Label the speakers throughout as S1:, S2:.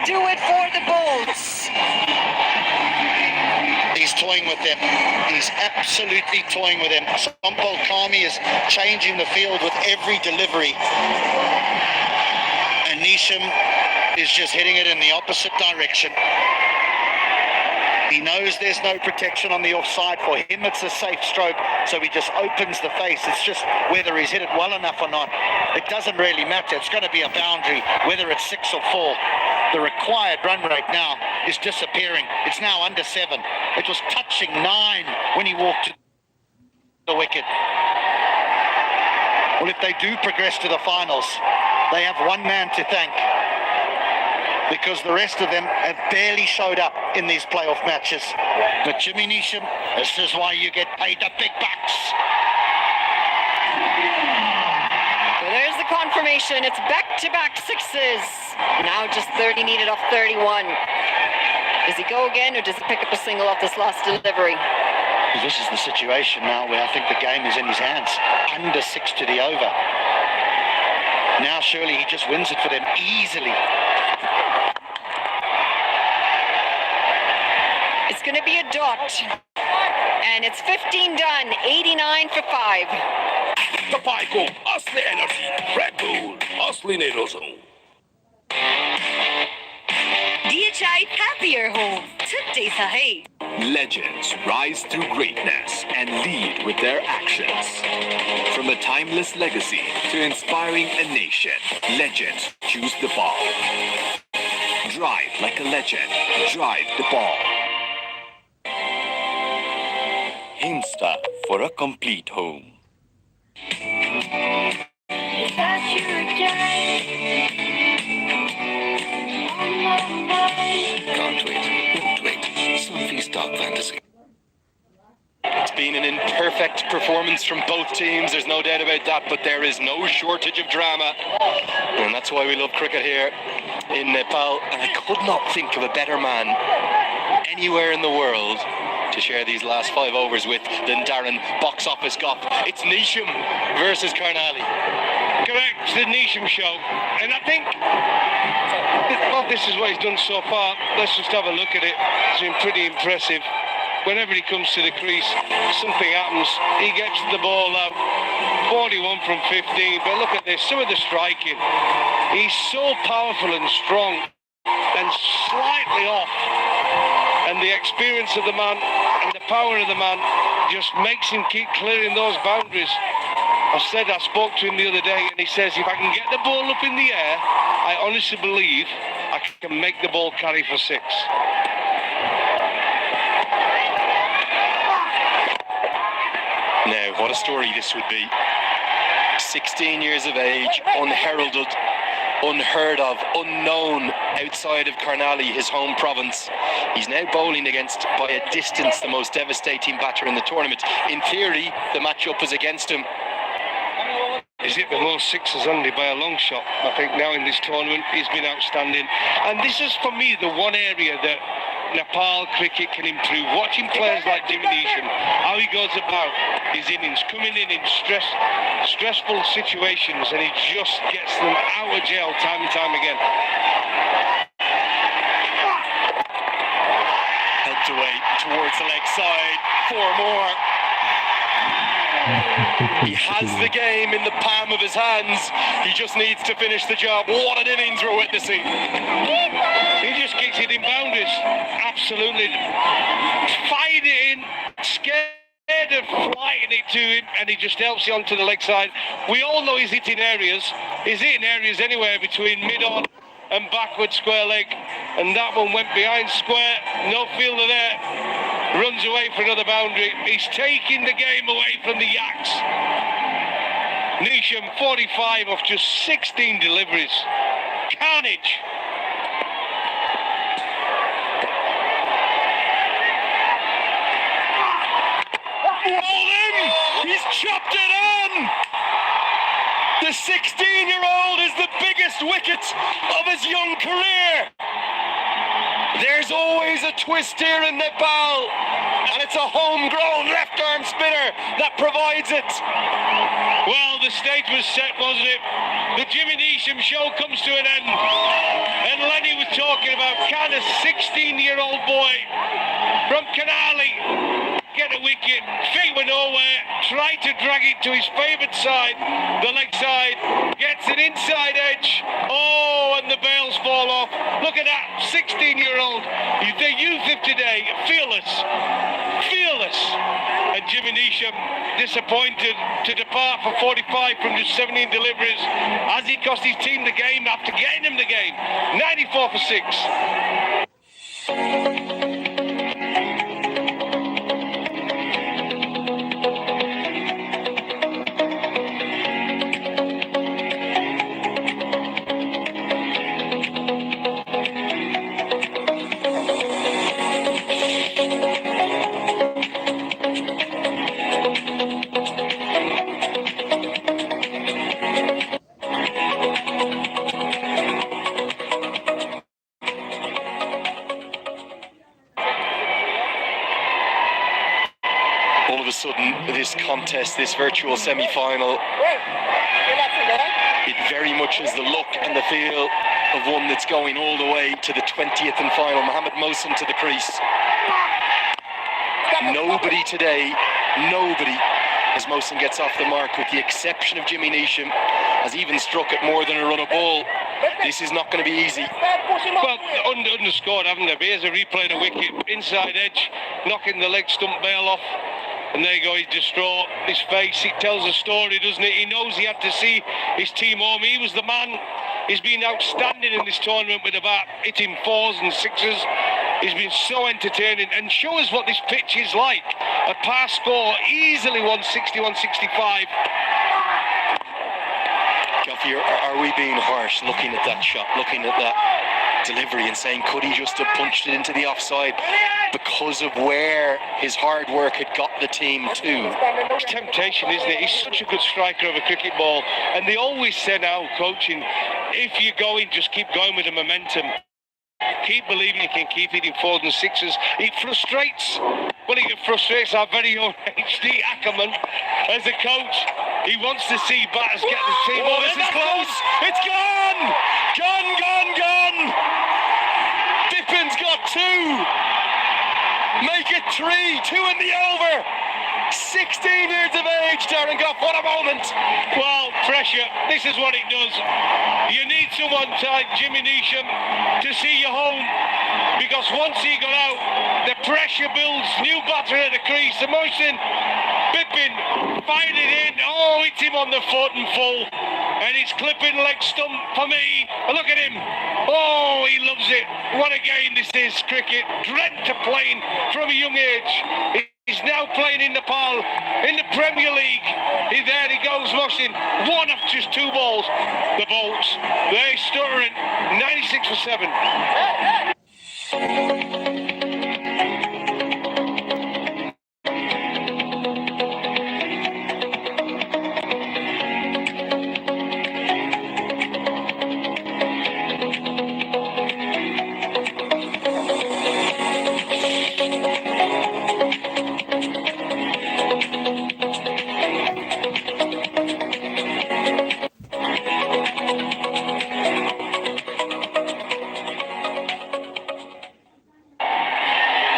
S1: do it for the Bulls.
S2: He's toying with them. He's absolutely toying with them. Sampol Kami is changing the field with every delivery. And Nisham is just hitting it in the opposite direction. He knows there's no protection on the offside. For him, it's a safe stroke, so he just opens the face. It's just whether he's hit it well enough or not. It doesn't really matter. It's going to be a boundary, whether it's 6 or 4. The required run rate now is disappearing. It's now under 7. It was touching 9 when he walked to the wicket. Well, if they do progress to the finals, they have one man to thank, because the rest of them have barely showed up in these playoff matches. But Jimmy Nisham, this is why you get paid the big bucks.
S1: Well, there's the confirmation. It's back-to-back sixes. Now just 30 needed off 31. Does he go again, or does he pick up a single off this last delivery?
S2: This is the situation now where I think the game is in his hands. Under 6 to the over. Now surely he just wins it for them easily.
S1: It's going to be a dot. And it's 15 done. 89 for 5.
S3: Tapayko, Asli Energy, Red Bull, Asli Nerozum.
S4: DHI Happier Home, today's Sahay.
S5: Legends rise through greatness and lead with their actions. From a timeless legacy to inspiring a nation, legends choose the ball. Drive like a legend. Drive the ball. Insta for a complete home.
S3: Can't wait, won't wait. Sophie's Dark Fantasy.
S6: It's been an imperfect performance from both teams, there's no doubt about that, but there is no shortage of drama. And that's why we love cricket here in Nepal. And I could not think of a better man anywhere in the world to share these last 5 overs with than Darren Box Office Goff. It's Nisham versus KARNLI.
S7: Correct, the Nisham show. And I think, well, this is what he's done so far. Let's just have a look at it. It's been pretty impressive. Whenever he comes to the crease, something happens. He gets the ball out. 41 from 15. But look at this, some of the striking. He's so powerful and strong and slightly off. And the experience of the man and the power of the man just makes him keep clearing those boundaries. I spoke to him the other day, and he says, if I can get the ball up in the air, I honestly believe I can make the ball carry for 6.
S6: Now, what a story this would be. 16 years of age, unheralded, unheard of, unknown outside of KARNLI, his home province. He's now bowling against, by a distance, the most devastating batter in the tournament. In theory, the matchup is against him.
S7: He's hit the most sixes only by a long shot. I think now in this tournament, he's been outstanding. And this is, for me, the one area that Nepal cricket can improve. Watching players like Jimmy Nisham, how he goes about his innings, coming in stressful situations, and he just gets them out of jail time and time again.
S6: Helped away towards the leg side. 4 more. He has the game in the palm of his hands. He just needs to finish the job. What an innings we're witnessing.
S7: He just kicks it in boundaries. Absolutely. Fired it in, scared of flying it to him, and he just helps it onto the leg side. We all know he's hitting areas. He's hitting areas anywhere between mid-on and backward square leg. And that one went behind square. No fielder there. Runs away for another boundary. He's taking the game away from the Yaks. Nisham, 45 off just 16 deliveries. Carnage.
S6: Rolled in! He's chopped it on! The 16-year-old is the biggest wicket of his young career. There's always a twist here in Nepal, and it's a homegrown left-arm spinner that provides it.
S7: Well, the stage was set, wasn't it? The Jimmy Nisham show comes to an end. And Lenny was talking about Can a 16-year-old boy from KARNLI get a wicket? Feet were nowhere. Tried to drag it to his favourite side, the leg side. Gets an inside edge. Oh, and the bails fall off. Look at that, 16-year-old. The youth of today, fearless. And Jimmy Nisham disappointed to depart for 45 from just 17 deliveries as he cost his team the game after getting him the game. 94 for 6.
S6: All of a sudden, this contest, this virtual semi-final, it very much has the look and the feel of one that's going all the way to the 20th and final. Mohammed Mohsen to the crease. Nobody today, as Mohsen gets off the mark, with the exception of Jimmy Nisham, has even struck at more than a run of ball. This is not going to be easy.
S7: Well, underscored, haven't they? Here's a replay of the wicket, inside edge, knocking the leg stump bail off. And there you go, he's distraught. His face, it tells a story, doesn't it? He knows he had to see his team home. He was the man. He's been outstanding in this tournament with the bat, hitting 4s and 6s. He's been so entertaining. And show us what this pitch is like. A pass score, easily 160, 165.
S6: Duffy, are we being harsh looking at that shot, looking at that delivery and saying, could he just have punched it into the offside because of where his hard work had got the team to?
S7: It's temptation, isn't it? He's such a good striker of a cricket ball. And they always say now, coaching, if you're going, just keep going with the momentum. Keep believing you can keep hitting 4s and 6s. It frustrates. Well, it frustrates our very own HD Ackerman as a coach. He wants to see batters get the team.
S6: Oh, this is close. It's gone. Gone. Bippin's got 2. Make it 3. 2 in the over. 16 years of age, Darren Goff. What a moment.
S7: Well, pressure. This is what it does. You need someone like Jimmy Nisham to see you home, because once he got out, the pressure builds. New batter at the crease. The motion. Bippin fired it in. Oh, hits him on the foot and full. And it's clipping leg stump for me. Look at him. Oh, he loves it. What a game this is, cricket. Dread to playing from a young age. He's now playing in Nepal, in the Premier League. There he goes, Mohsen. 1 off just 2 balls. The Bolts, they're stuttering. 96 for 7.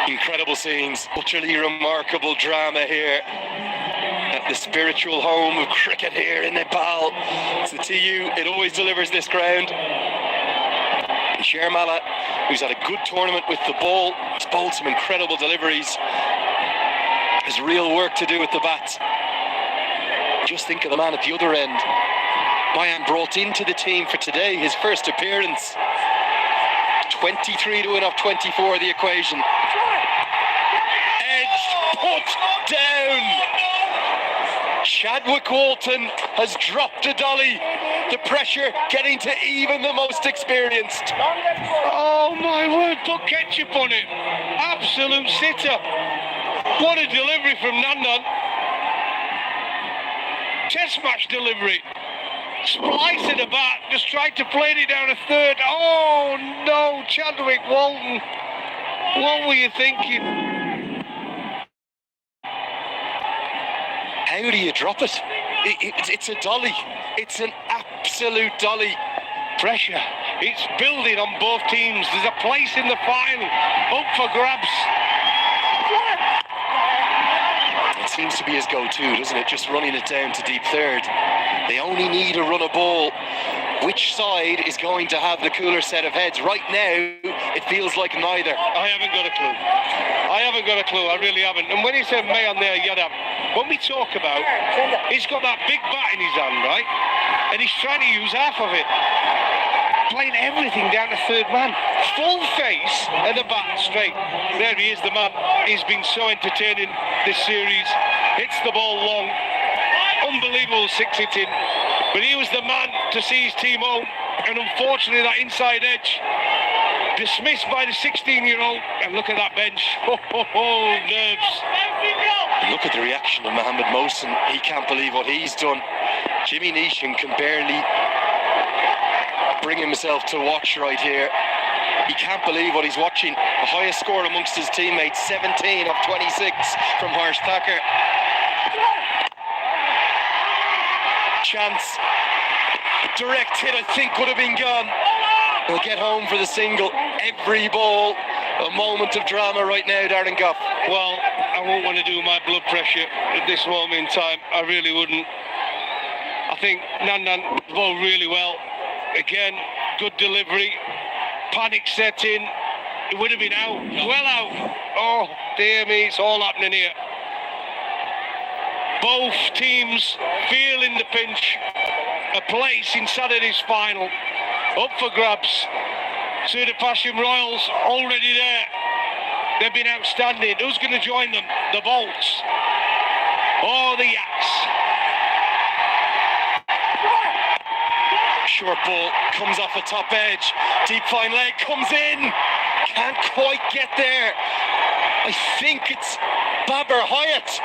S6: Incredible scenes, utterly remarkable drama here at the spiritual home of cricket here in Nepal. It's the TU, it always delivers this ground. Sharmala, who's had a good tournament with the ball, has bowled some incredible deliveries, has real work to do with the bat. Just think of the man at the other end. Bayan brought into the team for today, his first appearance. 23 to win off 24, the equation. Edged, put down. Chadwick Walton has dropped a dolly. The pressure getting to even the most experienced.
S7: Oh my word, put ketchup on it. Absolute sitter. What a delivery from Nandan. Test match delivery. Splice at the bat, just tried to plane it down a third. Oh no, Chadwick Walton. What were you thinking?
S6: How do you drop it? It's a dolly. It's an absolute dolly.
S7: Pressure. It's building on both teams. There's a place in the final up for grabs.
S6: It seems to be his go-to, doesn't it? Just running it down to deep third. They only need to run a ball. Which side is going to have the cooler set of heads? Right now, it feels like neither.
S7: I haven't got a clue. I really haven't. And when he said Mayan there, Yadav, when we talk about, he's got that big bat in his hand, right? And he's trying to use half of it. Playing everything down to third man. Full face and the bat straight. There he is, the man. He's been so entertaining this series. Hits the ball long. Unbelievable six hitting. But he was the man to see his team home. And unfortunately, that inside edge dismissed by the 16-year-old. And look at that bench. Nerves.
S6: Look at the reaction of Mohammed Mohsen. He can't believe what he's done. Jimmy Nisham can barely bring himself to watch right here. He can't believe what he's watching. The highest score amongst his teammates, 17 of 26 from Harsh Thakur. Chance. Direct hit, I think, would have been gone. He'll get home for the single. Every ball, a moment of drama right now, Darren Goff.
S7: Well, I won't want to do my blood pressure at this moment in time. I really wouldn't. I think Nandan bowled really well. Again, good delivery. Panic set in. It would have been out. Well out. Oh, dear me, it's all happening here. Both teams feeling the pinch. A place in Saturday's final. Up for grabs. Sudapashim Royals already there. They've been outstanding. Who's going to join them? The Bolts. Oh, the Yaks.
S6: Short ball comes off the top edge. Deep fine leg comes in. Can't quite get there. I think it's Babar Hyatt.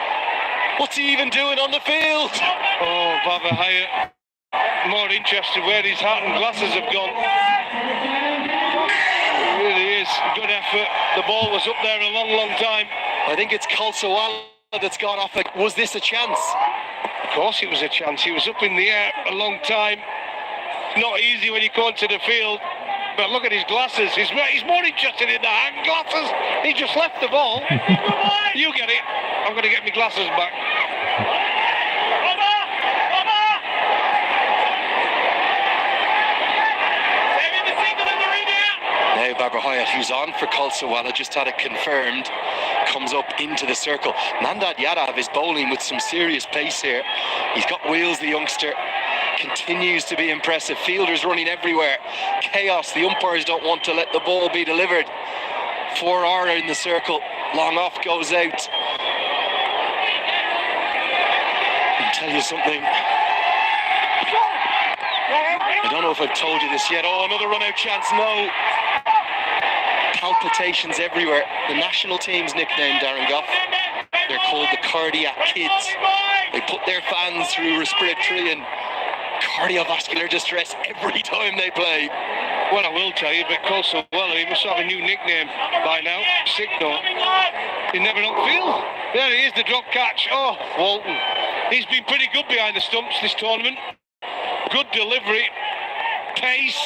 S6: What's he even doing on the field?
S7: Oh, Babar Hyatt. More interested where his hat and glasses have gone. It really is. Good effort. The ball was up there a long, long time.
S6: I think it's Kalsawala that's gone off. Was this a chance?
S7: Of course it was a chance. He was up in the air a long time. Not easy when you go onto the field, but look at his glasses. He's more interested in the hand glasses. He just left the ball. You get it. I'm going to get my glasses back.
S6: Now Babar Hyatt, who's on for Kalsawala, just had it confirmed, comes up into the circle. Nandad Yadav is bowling with some serious pace here. He's got wheels, the youngster. Continues to be impressive. Fielders running everywhere. Chaos. The umpires don't want to let the ball be delivered. 4 in the circle. Long off goes out. I'll tell you something. I don't know if I've told you this yet. Oh, another run-out chance. No. Palpitations everywhere. The national team's nickname, Darren Goff. They're called the Cardiac Kids. They put their fans through respiratory and cardiovascular distress every time they play.
S7: Well, I will tell you, but Kalsawala, he must have a new nickname by now. Signal. He's never on field. There he is, the drop catch. Oh, Walton. He's been pretty good behind the stumps this tournament. Good delivery. Pace.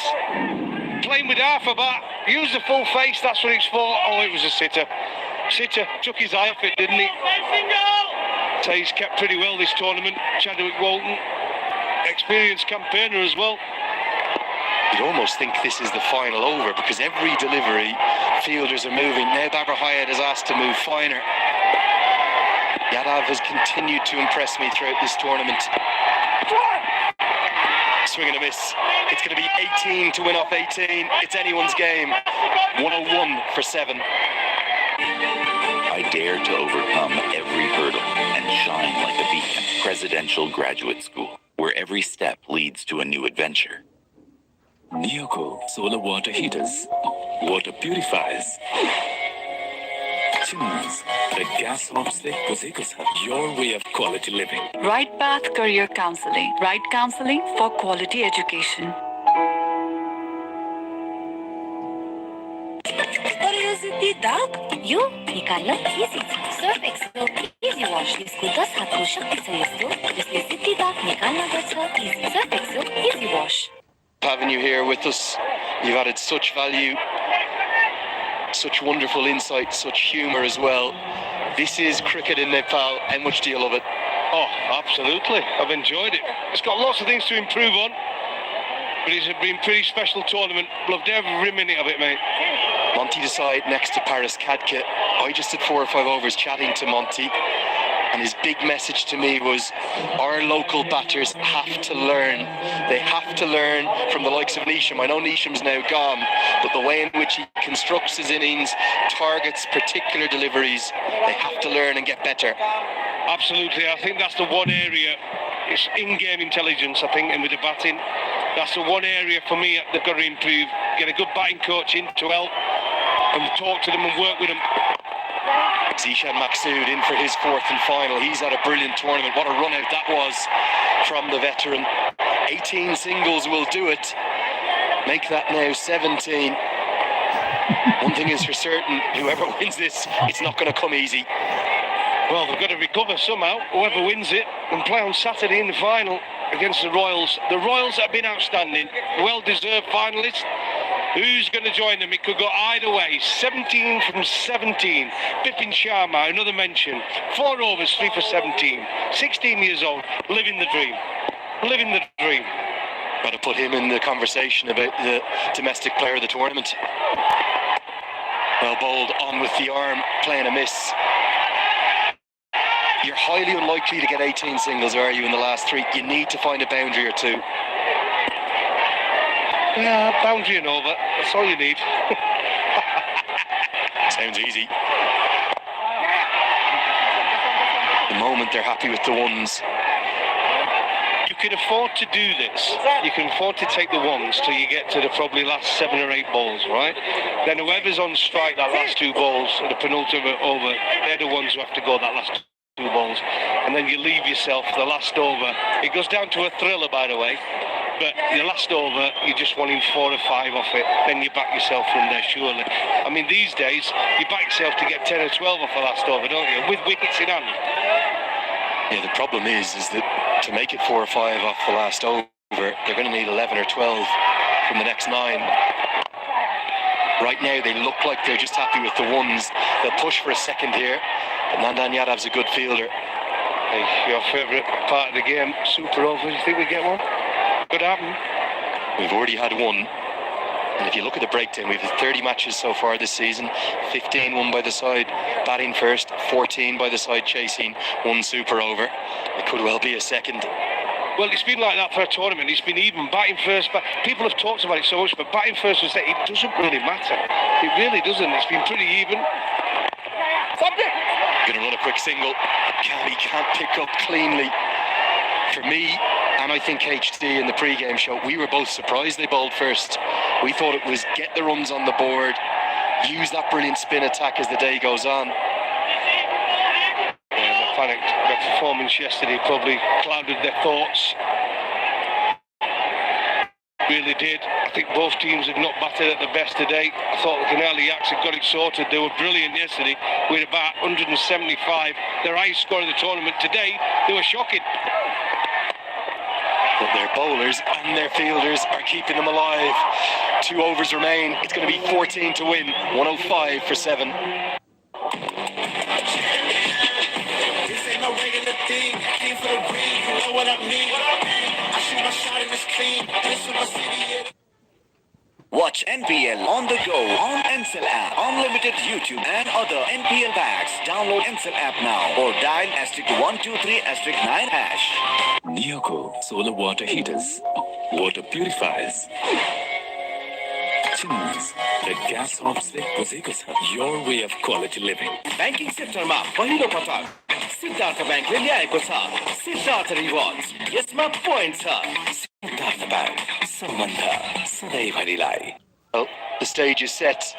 S7: Playing with half a bat. Use the full face, that's what it's for. Oh, it was a sitter. Sitter took his eye off it, didn't he? So he's kept pretty well this tournament. Chadwick Walton. Experienced campaigner as well.
S6: You'd almost think this is the final over because every delivery, fielders are moving. Now Babar Hyatt is asked to move finer. Yadav has continued to impress me throughout this tournament. Swing and a miss. It's going to be 18 to win off 18. It's anyone's game. 101 for 7.
S8: I dare to overcome every hurdle and shine like a beacon. Presidential Graduate School, where every step leads to a new adventure.
S3: Neoco solar water heaters. Water purifiers. Chimneys. The gas hops your way of quality living.
S4: Right Path Career Counseling. Right counseling for quality education.
S9: यो निकाल्न easy Surf Excel easy wash यसको 10 हातको शक्ति छ यस्तो जसले सिद्धि दाग निकाल्न गर्छ easy Surf Excel easy wash.
S6: Having you here with us You've added such value, such wonderful insight, such humour as well. This is cricket in Nepal. How much do you love it?
S7: Oh, absolutely. I've enjoyed it. It's got lots of things to improve on, but it's been a pretty special tournament. Loved every minute of it, mate.
S6: Monty Desai next to Paris Kadka. I just did 4 or 5 overs chatting to Monty, and his big message to me was our local batters have to learn. They have to learn from the likes of Nisham. I know Nisham's now gone, but the way in which he constructs his innings, targets particular deliveries, they have to learn and get better.
S7: Absolutely. I think that's the one area. It's in-game intelligence, I think, and with the batting. That's the one area for me they've got to improve. Get a good batting coach in to help and talk to them and work with them.
S6: Zishan Maksud in for his 4th and final. He's had a brilliant tournament. What a run out that was from the veteran. 18 singles will do it. Make that now 17. One thing is for certain, whoever wins this, it's not going to come easy.
S7: Well, they've got to recover somehow, whoever wins it, and play on Saturday in the final against the Royals. The Royals have been outstanding, well-deserved finalists. Who's going to join them? It could go either way. 17 from 17. Bipin Sharma, another mention. 4 overs, 3 for 17. 16 years old, living the dream. Living the dream.
S6: Got to put him in the conversation about the domestic player of the tournament. Well bowled, on with the arm, playing a miss. You're highly unlikely to get 18 singles, are you, in the last 3? You need to find a boundary or 2.
S7: Yeah, boundary and over. That's all you need.
S6: Sounds easy. The moment they're happy with the ones.
S7: You can afford to do this. You can afford to take the ones till you get to the probably last 7 or 8 balls, right? Then whoever's on strike that last 2 balls, the penultimate over, they're the ones who have to go that last 2 balls. And then you leave yourself the last over. It goes down to a thriller, by the way. But your last over, you're just wanting 4 or 5 off it. Then you back yourself from there, surely. I mean, these days, you back yourself to get 10 or 12 off the last over, don't you? With wickets in hand.
S6: Yeah, the problem is that to make it 4 or 5 off the last over, they're going to need 11 or 12 from the next 9. Right now, they look like they're just happy with the ones. They'll push for a second here. But Nandan Yadav's a good fielder.
S7: Hey, your favourite part of the game, super over. Do you think we get one? Could happen.
S6: We've already had 1. And if you look at the breakdown, we've had 30 matches so far this season. 15 won by the side batting first, 14 by the side chasing, 1 super over. It could well be a second.
S7: Well, it's been like that for a tournament. It's been even. Batting first, but people have talked about it so much, but batting first is that it doesn't really matter. It really doesn't. It's been pretty even.
S6: Going to run a quick single. He can't pick up cleanly. For me, and I think HT in the pre-game show, we were both surprised they bowled first. We thought it was get the runs on the board, use that brilliant spin attack as the day goes on.
S7: Yeah, the panic, their performance yesterday probably clouded their thoughts. Really did. I think both teams had not batted at the best today. I thought the KARNLI Yaks had got it sorted. They were brilliant yesterday with about 175. Their highest score of the tournament. Today, they were shocking.
S6: But their bowlers and their fielders are keeping them alive. 2 overs remain. It's going to be 14 to win. 105 for 7.
S10: This ain't no regular thing. Came for the ring, you know what I mean. I shoot my shot in this clean. This is my city.
S11: Watch NPL on the go on Ncell app, unlimited YouTube and other NPL packs. Download Ncell app now or dial *123*9#.
S3: Neoco solar water heaters, water purifiers, chimneys, the gas hops your way of quality living.
S11: Banking sector ma पहिलो पटक सिद्धार्थ बैंकले ल्याएको छ Siddharth rewards यसमा point छ Siddharth bank सम्बन्ध सधैँभरिलाई.
S6: Well, the stage is set.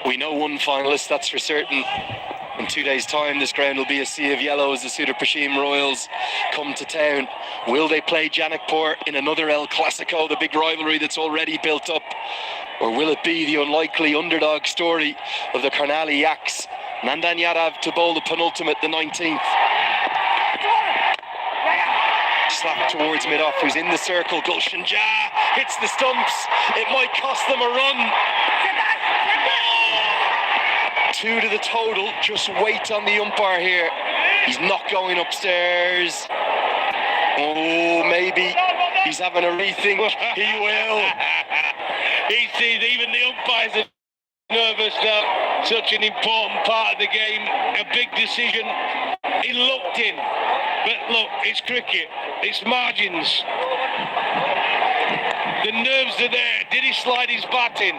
S6: We know 1 finalist, that's for certain. In 2 days' time, this ground will be a sea of yellow as the Sudar Pashim Royals come to town. Will they play JANKAPUR in another El Clasico, the big rivalry that's already built up? Or will it be the unlikely underdog story of the KARNLI Yaks? Nandan Yadav to bowl the penultimate, the 19th. slap towards mid-off, who's in the circle. Gulshan Jah hits the stumps. It might cost them a run. 2 to the total. Just wait on the umpire here. He's not going upstairs. Oh, maybe he's having a rethink. He will.
S7: He sees even the umpires are nervous now. Such an important part of the game. A big decision. He looked in. But look, it's cricket. It's margins. The nerves are there. Did he slide his bat in?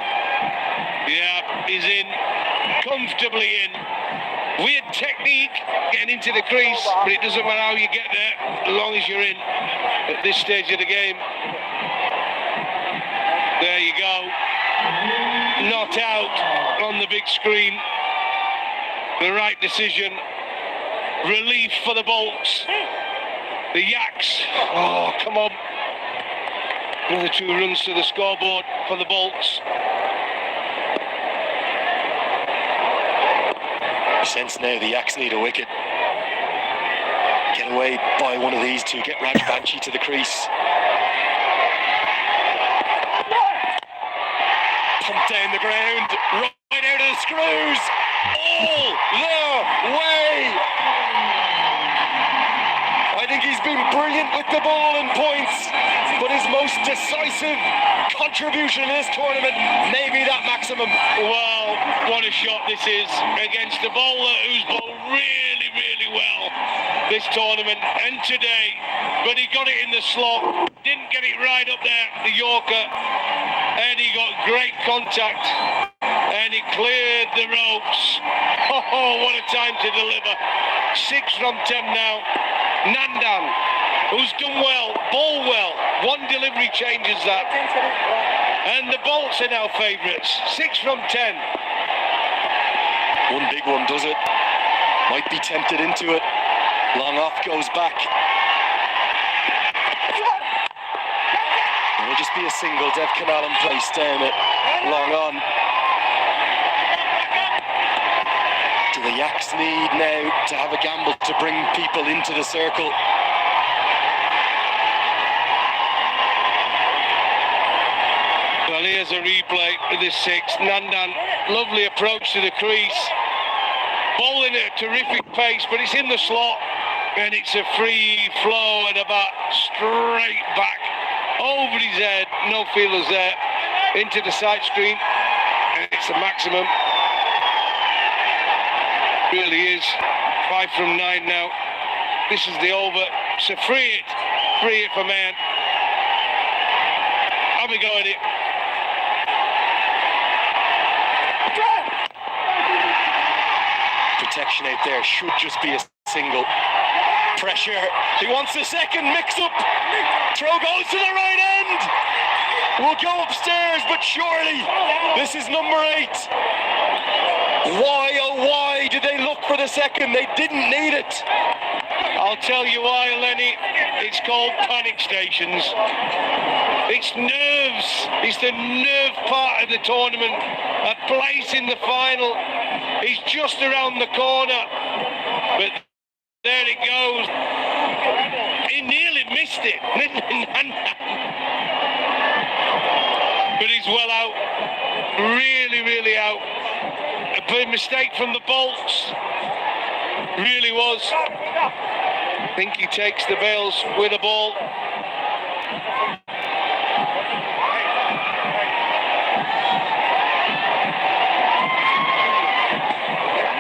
S7: Yeah, he's in. Comfortably in. Weird technique getting into the crease, but it doesn't matter how you get there, as long as you're in at this stage of the game. There you go. Not out on the big screen. The right decision. Relief for the Bolts. The Yaks. Oh, come on. Another 2 runs to the scoreboard for the Bolts.
S6: You sense now the Yaks need a wicket. Get away by one of these two. Get Raj Banshee to the crease. Pump down the ground. Right out of the screws. All the way. I think he's been brilliant with the ball and points, but his most decisive contribution in this tournament may be that maximum.
S7: Well, what a shot this is against a bowler who's bowled really, really well this tournament and today, but he got it in the slot, didn't get it right up there, the Yorker, and he got great contact and he cleared the ropes. Oh, what a time to deliver. 6 from 10 now. Nandan, who's done well, bowled well. 1 delivery changes that. And the Bolts are now favourites. 6 from 10.
S6: One big one does it. Might be tempted into it. Long off goes back. It'll just be a single. Dev Kanalan placed down it. Long on. Do the Yaks need now to have a gamble to bring people into the circle?
S7: Well, here's a replay with this 6. Nandan, lovely approach to the crease. Bowling at a terrific pace, but it's in the slot. And it's a free flow and a bat straight back. Over his head, no fielders there. Into the side screen. And it's a maximum. Really is. 5 from 9 now. This is the over. So free it for man. Have a go at it.
S6: Protection out there should just be a single. Pressure. He wants a second mix-up. Throw goes to the right end. We'll go upstairs, but surely this is number 8. Why, oh why did they look for the second? They didn't need it.
S7: I'll tell you why, Lenny. It's called panic stations. It's nerves. It's the nerve part of the tournament. A place in the final. He's just around the corner. But there it goes. He nearly missed it. But he's well out. Really, really out. A big mistake from the Bolts. Really was. I think he takes the bails with a ball.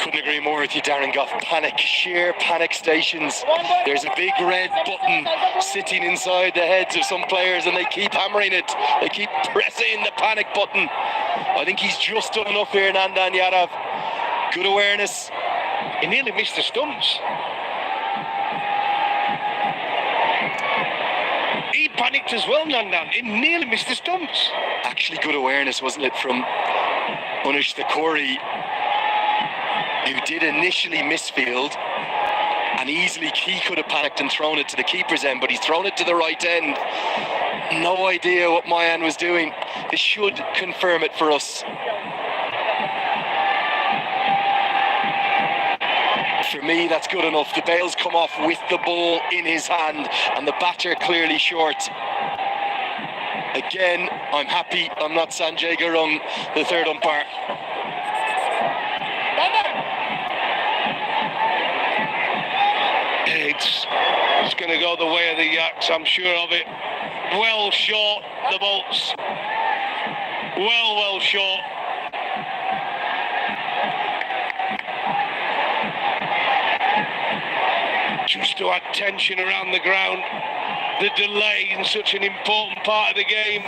S6: Couldn't agree more with you, Darren Goff. Panic, sheer panic stations. There's a big red button sitting inside the heads of some players and they keep hammering it. They keep pressing the panic button. I think he's just done enough here, Nandan Yadav. Good awareness.
S7: He nearly missed the stumps. He panicked as well, Nandan. He nearly missed the stumps.
S6: Actually good awareness, wasn't it, from Unish Thakori, who did initially misfield, and easily he could have panicked and thrown it to the keeper's end, but he's thrown it to the right end. No idea what Mayan was doing. This should confirm it for us. For me, that's good enough. The bail's come off with the ball in his hand, and the batter clearly short. Again, I'm happy I'm not Sanjay Gurung, the third umpire.
S7: It's going to go the way of the Yaks, I'm sure of it. Well short, the bolts. Well short. Just to add tension around the ground. The delay in such an important part of the game.